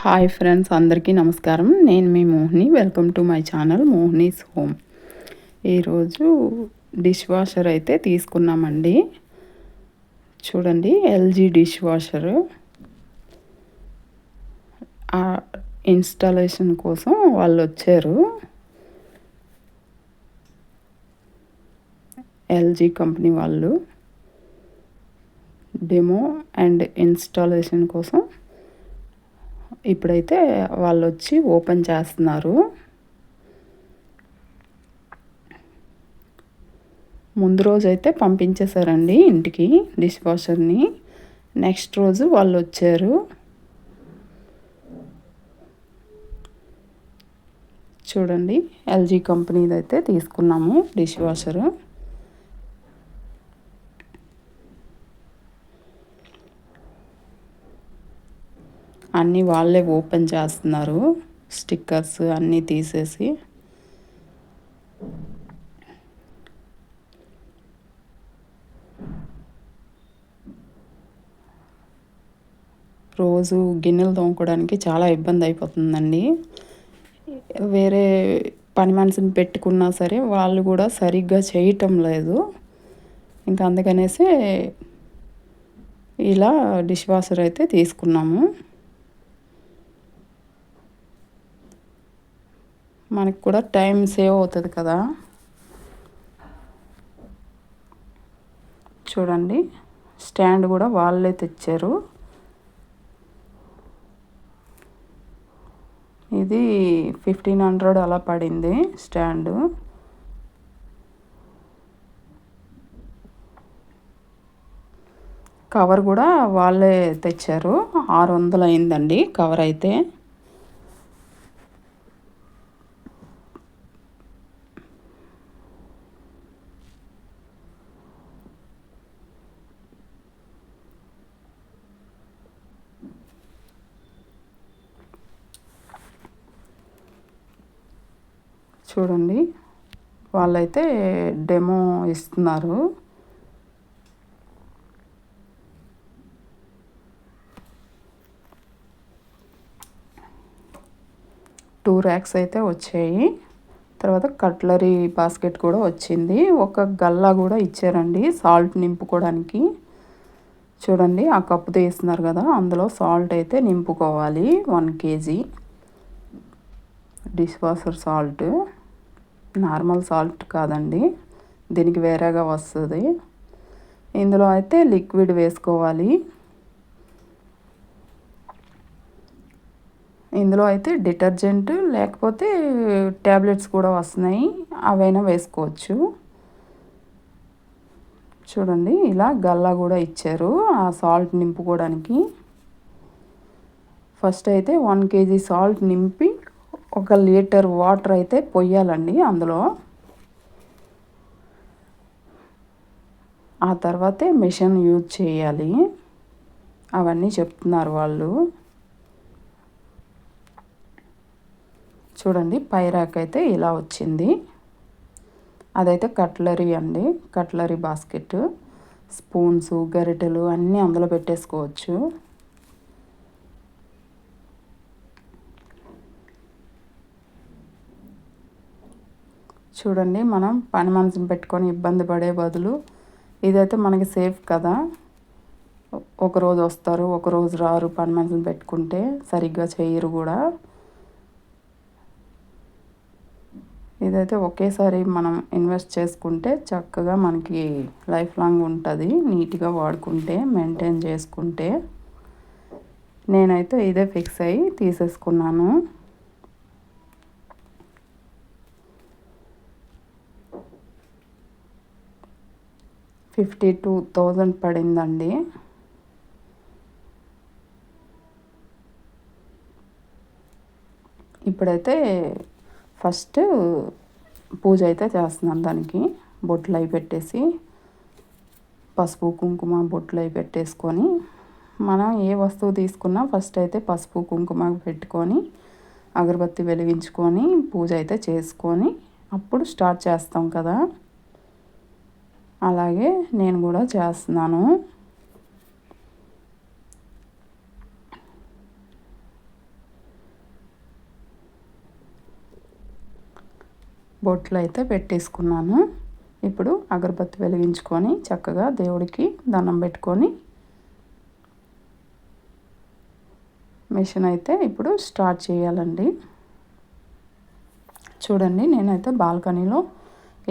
Hi friends, అందరికీ నమస్కారం. నేను మీ Mohini. Welcome to my channel Mohini's home. ఈరోజు డిష్ వాషర్ అయితే తీసుకున్నామండి. చూడండి, ఎల్జీ డిష్ వాషరు. ఇన్స్టాలేషన్ కోసం వాళ్ళు వచ్చారు. ఎల్జీ కంపెనీ వాళ్ళు డెమో అండ్ ఇన్స్టాలేషన్ కోసం ఇప్పుడైతే వాళ్ళు వచ్చి ఓపెన్ చేస్తున్నారు. ముందు రోజు అయితే పంపించేశారండి ఇంటికి డిష్ వాషర్ని. నెక్స్ట్ రోజు వాళ్ళు వచ్చారు. చూడండి, ఎల్జీ కంపెనీది అయితే తీసుకున్నాము డిష్ వాషరు. అన్నీ వాళ్ళే ఓపెన్ చేస్తున్నారు, స్టిక్కర్స్ అన్నీ తీసేసి. రోజు గిన్నెలు తోముకోవడానికి చాలా ఇబ్బంది అయిపోతుందండి. వేరే పని మనిషిని పెట్టుకున్నా సరే వాళ్ళు కూడా సరిగ్గా చేయటం లేదు. ఇంకా అందుకనేసి ఇలా డిష్ వాషర్ అయితే తీసుకున్నాము. మనకు కూడా టైం సేవ్ అవుతుంది కదా. చూడండి, స్టాండ్ కూడా వాళ్ళే తెచ్చారు. ఇది 1500 అలా పడింది స్టాండు. కవర్ కూడా వాళ్ళే తెచ్చారు. 600 అయిందండి కవర్ అయితే. చూడండి, వాళ్ళైతే డెమో ఇస్తున్నారు. టూ ర్యాక్స్ అయితే వచ్చాయి. తర్వాత కట్లరీ బాస్కెట్ కూడా వచ్చింది. ఒక గల్లా కూడా ఇచ్చారండి సాల్ట్ నింపుకోవడానికి. చూడండి, ఆ కప్పు తీస్తున్నారు కదా, అందులో సాల్ట్ అయితే నింపుకోవాలి. 1 kg dish washer salt, normal salt కాదండి, దీనికి వేరేగా వస్తుంది. ఇందులో అయితే లిక్విడ్ వేసుకోవాలి. ఇందులో అయితే డిటర్జెంట్ లేకపోతే ట్యాబ్లెట్స్ కూడా వస్తున్నాయి, అవైనా వేసుకోవచ్చు. చూడండి, ఇలా గల్లా కూడా ఇచ్చారు ఆ సాల్ట్ నింపుకోవడానికి. ఫస్ట్ అయితే 1 kg సాల్ట్ నింపి 1 లీటర్ వాటర్ అయితే పొయ్యాలండి అందులో. ఆ తర్వాతే మిషన్ యూజ్ చేయాలి. అవన్నీ చెప్తున్నారు వాళ్ళు. చూడండి, పై ర్యాక్ అయితే ఇలా వచ్చింది. అదైతే కట్లరీ అండి, కట్లరీ బాస్కెట్. స్పూన్స్, గరిటెలు అన్నీ అందులో పెట్టేసుకోవచ్చు. చూడండి, మనం పని మనిషిని పెట్టుకొని ఇబ్బంది పడే బదులు ఇదైతే మనకి సేఫ్ కదా. ఒకరోజు వస్తారు, ఒకరోజు రారు. పని మనిషిని పెట్టుకుంటే సరిగ్గా చేయరు కూడా. ఇదైతే ఒకేసారి మనం ఇన్వెస్ట్ చేసుకుంటే చక్కగా మనకి లైఫ్ లాంగ్ ఉంటుంది, నీట్గా వాడుకుంటే, మెయింటైన్ చేసుకుంటే. నేనైతే ఇదే ఫిక్స్ అయ్యి తీసేసుకున్నాను. $52,000 పడిందండి. ఇప్పుడైతే ఫస్ట్ పూజ అయితే చేస్తున్నాను. దానికి బొట్లు అవి పెట్టేసి, పసుపు కుంకుమ బొట్లు అవి పెట్టేసుకొని, మనం ఏ వస్తువు తీసుకున్నా ఫస్ట్ అయితే పసుపు కుంకుమ పెట్టుకొని అగరబత్తి వెలిగించుకొని పూజ అయితే చేసుకొని అప్పుడు స్టార్ట్ చేస్తాం కదా. అలాగే నేను కూడా చేస్తున్నాను. బొట్లు అయితే పెట్టేసుకున్నాను. ఇప్పుడు అగరబత్తి వెలిగించుకొని చక్కగా దేవుడికి దండం పెట్టుకొని మిషన్ అయితే ఇప్పుడు స్టార్ట్ చేయాలండి. చూడండి, నేనైతే బాల్కనీలో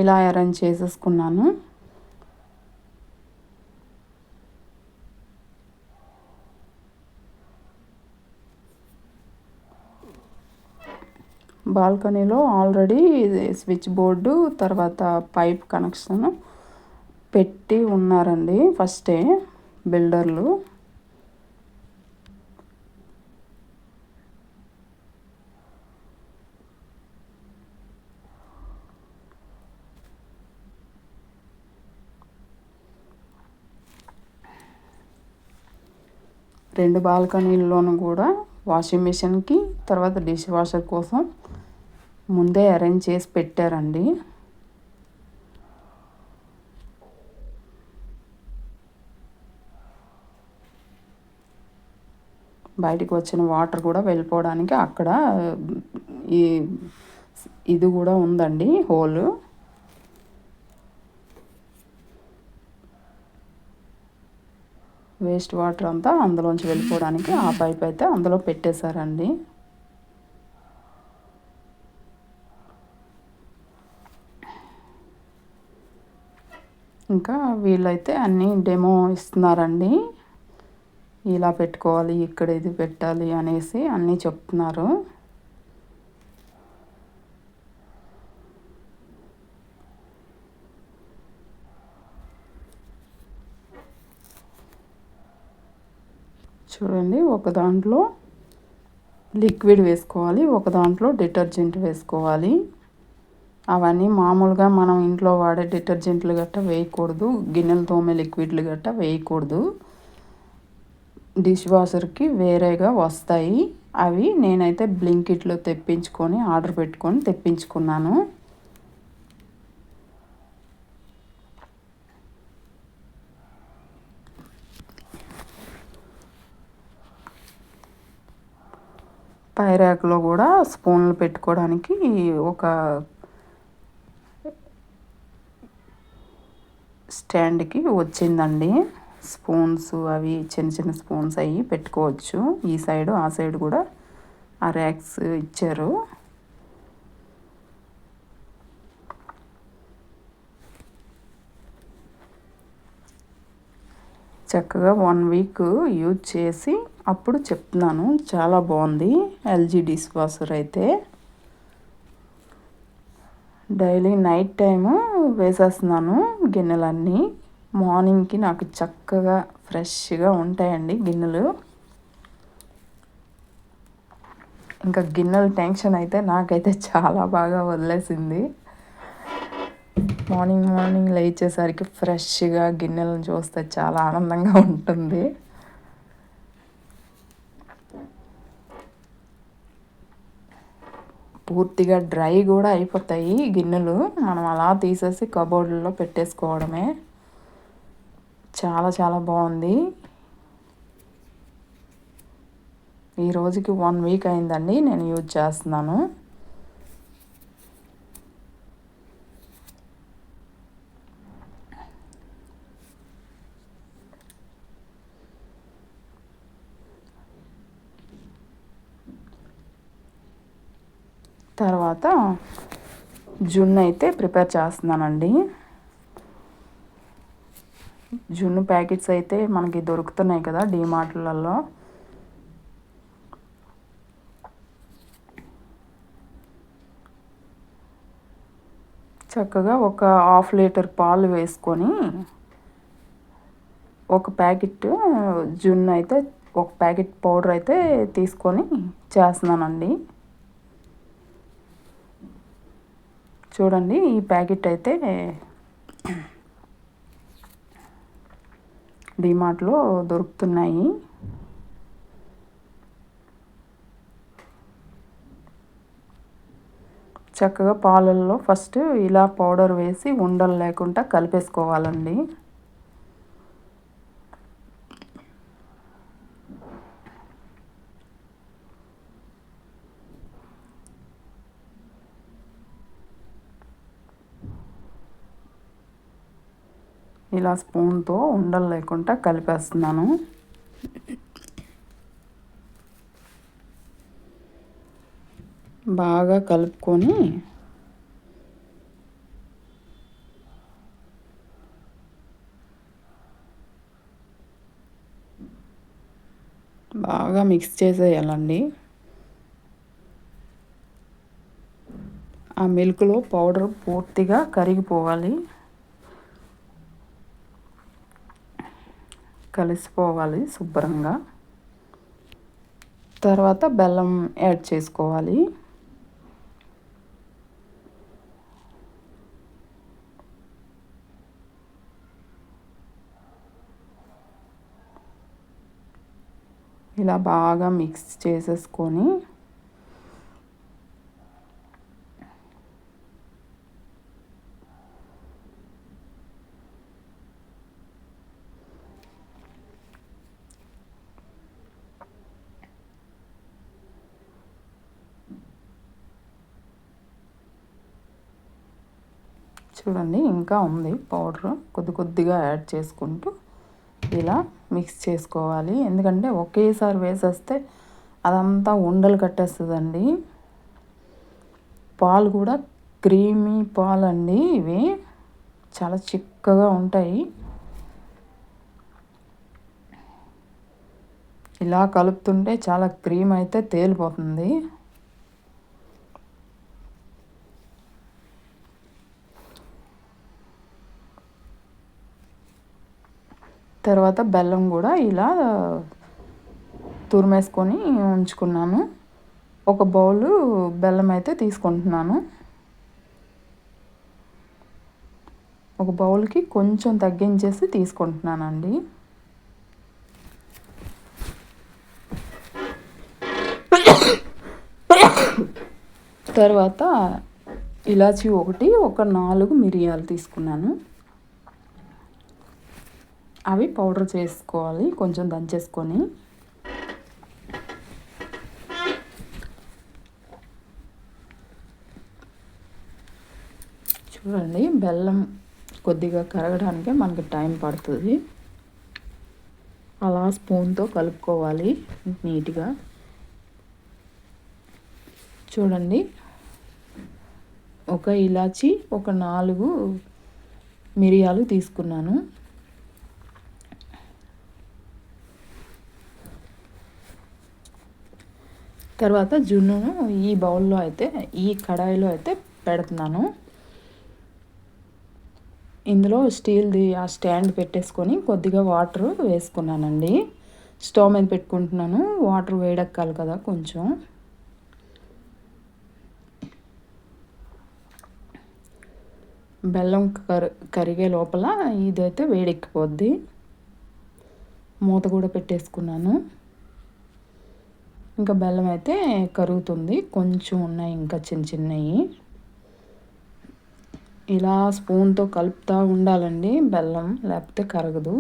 ఇలా అరేంజ్ చేసేసుకున్నాను. బాల్కనీలో ఆల్రెడీ స్విచ్ బోర్డు తర్వాత పైప్ కనెక్షన్ పెట్టి ఉన్నారండి ఫస్టే బిల్డర్లు. రెండు బాల్కనీల్లోనూ కూడా వాషింగ్ మిషన్కి తర్వాత డిష్ వాషర్ కోసం ముందే అరేంజ్ చేసి పెట్టారండి. బయటికి వచ్చిన వాటర్ కూడా వెళ్ళిపోవడానికి అక్కడ ఈ ఇది కూడా ఉందండి, హోల్. వేస్ట్ వాటర్ అంతా అందులోంచి వెళ్ళిపోవడానికి ఆ పైప్ అయితే అందులో పెట్టేశారండి. ఇంకా వీళ్ళైతే అన్నీ డెమో ఇస్తున్నారండి. ఇలా పెట్టుకోవాలి, ఇక్కడ ఇది పెట్టాలి అనేసి అన్నీ చెప్తున్నారు. చూడండి, ఒక దాంట్లో లిక్విడ్ వేసుకోవాలి, ఒక దాంట్లో డిటర్జెంట్ వేసుకోవాలి. అవన్నీ మామూలుగా మనం ఇంట్లో వాడే డిటర్జెంట్లు గట్ట వేయకూడదు, గిన్నెలు తోమే లిక్విడ్లు గట్ట వేయకూడదు. డిష్ వాషర్కి వేరేగా వస్తాయి. అవి నేనైతే బ్లింకిట్లో తెప్పించుకొని ఆర్డర్ పెట్టుకొని తెప్పించుకున్నాను. పై ర్యాక్లో కూడా స్పూన్లు పెట్టుకోవడానికి ఒక స్టాండ్కి వచ్చిందండి. స్పూన్స్ అవి చిన్న చిన్న స్పూన్స్ అవి పెట్టుకోవచ్చు. ఈ సైడు ఆ సైడ్ కూడా ఆ ర్యాక్స్ ఇచ్చారు. చక్కగా 1 వీక్ యూజ్ చేసి అప్పుడు చెప్తున్నాను, చాలా బాగుంది ఎల్జీ డిష్ వాషర్ అయితే. డైలీ నైట్ టైము వేసేస్తున్నాను గిన్నెలన్నీ. మార్నింగ్కి నాకు చక్కగా ఫ్రెష్గా ఉంటాయండి గిన్నెలు. ఇంకా గిన్నెల టెన్షన్ అయితే నాకైతే చాలా బాగా వదిలేసింది. మార్నింగ్ లేచేసరికి ఫ్రెష్గా గిన్నెలను చూస్తే చాలా ఆనందంగా ఉంటుంది. పూర్తిగా డ్రై కూడా అయిపోతాయి గిన్నెలు. మనం అలా తీసేసి కబోర్డ్లో పెట్టేసుకోవడమే. చాలా చాలా బాగుంది. ఈ రోజుకి 1 వీక్ అయిందండి నేను యూజ్ చేస్తున్నాను. తర్వాత జున్ను అయితే ప్రిపేర్ చేస్తున్నానండి. జున్ను ప్యాకెట్స్ అయితే మనకి దొరుకుతున్నాయి కదా డీమార్ట్లలో. చక్కగా ఒక 1/2 లీటర్ పాలు వేసుకొని ఒక ప్యాకెట్ జున్ను అయితే, ఒక ప్యాకెట్ పౌడర్ అయితే తీసుకొని చేస్తున్నానండి. చూడండి, ఈ ప్యాకెట్ అయితే డీమార్ట్లో దొరుకుతున్నాయి. చక్కగా పాలల్లో ఫస్ట్ ఇలా పౌడర్ వేసి ఉండలు లేకుండా కలిపేసుకోవాలండి. ఇలా స్పూన్తో ఉండలు లేకుండా కలిపేస్తున్నాను. బాగా కలుపుకొని బాగా మిక్స్ చేసేయాలండి. ఆ మిల్క్లో పౌడర్ పూర్తిగా కరిగిపోవాలి, కలిసిపోవాలి శుభ్రంగా. తర్వాత బెల్లం యాడ్ చేసుకోవాలి. ఇలా బాగా మిక్స్ చేసేసుకొని చూడండి, ఇంకా ఉంది పౌడర్. కొద్దిగా యాడ్ చేసుకుంటూ ఇలా మిక్స్ చేసుకోవాలి. ఎందుకంటే ఒకేసారి వేసేస్తే అదంతా ఉండలు కట్టేస్తుందండి. పాలు కూడా క్రీమీ పాలండి, ఇవి చాలా చిక్కగా ఉంటాయి. ఇలా కలుపుతుంటే చాలా క్రీమ్ అయితే తేలిపోతుంది. తర్వాత బెల్లం కూడా ఇలా తురిమేసుకొని ఉంచుకున్నాను. ఒక బౌలు బెల్లం అయితే తీసుకుంటున్నాను. ఒక బౌల్కి కొంచెం తగ్గించేసి తీసుకుంటున్నానండి. తర్వాత ఇలాచీ ఒక 4 మిరియాలు తీసుకున్నాను. అవి పౌడర్ చేసుకోవాలి, కొంచెం దంచేసుకొని. చూడండి, బెల్లం కొద్దిగా కరగడానికి మనకి టైం పడుతుంది. అలా స్పూన్తో కలుపుకోవాలి నీట్గా. చూడండి, ఒక ఇలాచి ఒక 4 మిరియాలు తీసుకున్నాను. తర్వాత జున్నును ఈ బౌల్లో అయితే, ఈ కడాయిలో అయితే పెడుతున్నాను. ఇందులో స్టీల్ది ఆ స్టాండ్ పెట్టేసుకొని కొద్దిగా వాటర్ వేసుకున్నానండి. స్టవ్ మీద పెట్టుకుంటున్నాను, వాటర్ వేడెక్కాలి కదా కొంచెం. బెల్లం కరిగే లోపల ఇదైతే వేడెక్కిపోద్ది. మూత కూడా పెట్టేసుకున్నాను. ఇంకా బెల్లం అయితే కరుగుతుంది, కొంచెం ఉన్నాయి ఇంకా చిన్నవి. ఇలా స్పూన్తో కలుపుతూ ఉండాలండి బెల్లం, లేకపోతే కరగదు.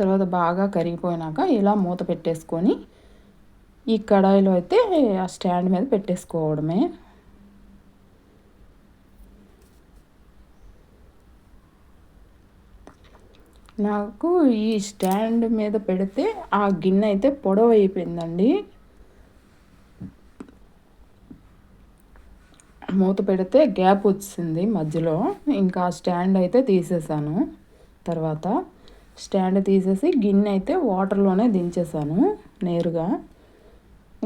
తర్వాత బాగా కరిగిపోయినాక ఇలా మూత పెట్టేసుకొని ఈ కడాయిలో అయితే ఆ స్టాండ్ మీద పెట్టేసుకోవడమే. నాకు ఈ స్టాండ్ మీద పెడితే ఆ గిన్నె అయితే పొడవు అయిపోయిందండి. మూత పెడితే గ్యాప్ వచ్చింది మధ్యలో. ఇంకా స్టాండ్ అయితే తీసేసాను. తర్వాత స్టాండ్ తీసేసి గిన్నె అయితే వాటర్లోనే దించేసాను నేరుగా.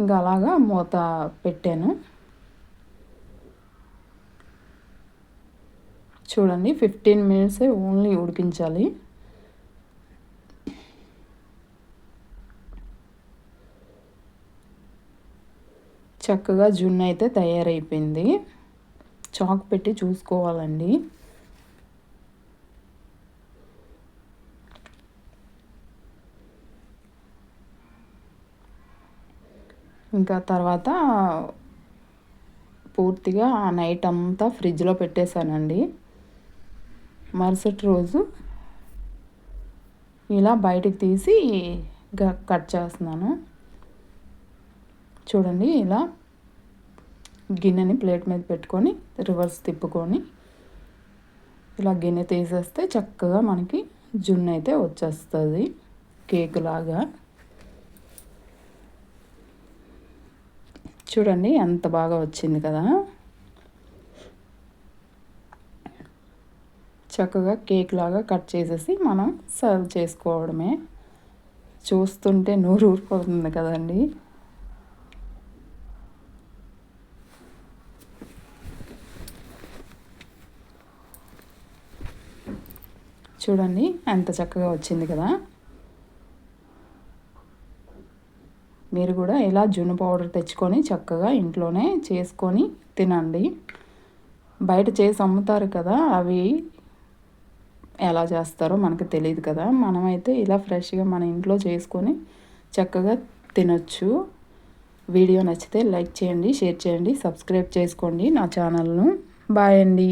ఇంకా అలాగా మూత పెట్టాను. చూడండి, 15 మినిట్సే ఓన్లీ ఉడికించాలి. చక్కగా జున్ను అయితే తయారైపోయింది. చాకు పెట్టి చూసుకోవాలండి. ఇంకా తర్వాత పూర్తిగా ఆ నైట్ అంతా ఫ్రిడ్జ్లో పెట్టేశానండి. మరుసటి రోజు ఇలా బయటికి తీసి కట్ చేస్తున్నాను. చూడండి, ఇలా గిన్నెని ప్లేట్ మీద పెట్టుకొని రివర్స్ తిప్పుకొని ఇలా గిన్నె తీసేస్తే చక్కగా మనకి జున్ను అయితే వచ్చేస్తుంది కేక్ లాగా. చూడండి ఎంత బాగా వచ్చింది కదా. చక్కగా కేక్ లాగా కట్ చేసేసి మనం సర్వ్ చేసుకోవడమే. చూస్తుంటే నోరు ఊరిపోతుంది కదండి. చూడండి ఎంత చక్కగా వచ్చింది కదా. మీరు కూడా ఇలా జున్ను పౌడర్ తెచ్చుకొని చక్కగా ఇంట్లోనే చేసుకొని తినండి. బయట చేసి అమ్ముతారు కదా, అవి ఎలా చేస్తారో మనకు తెలియదు కదా. మనమైతే ఇలా ఫ్రెష్గా మన ఇంట్లో చేసుకొని చక్కగా తినొచ్చు. వీడియో నచ్చితే లైక్ చేయండి, షేర్ చేయండి, సబ్స్క్రైబ్ చేసుకోండి నా ఛానల్ను. బాయ్ అండి.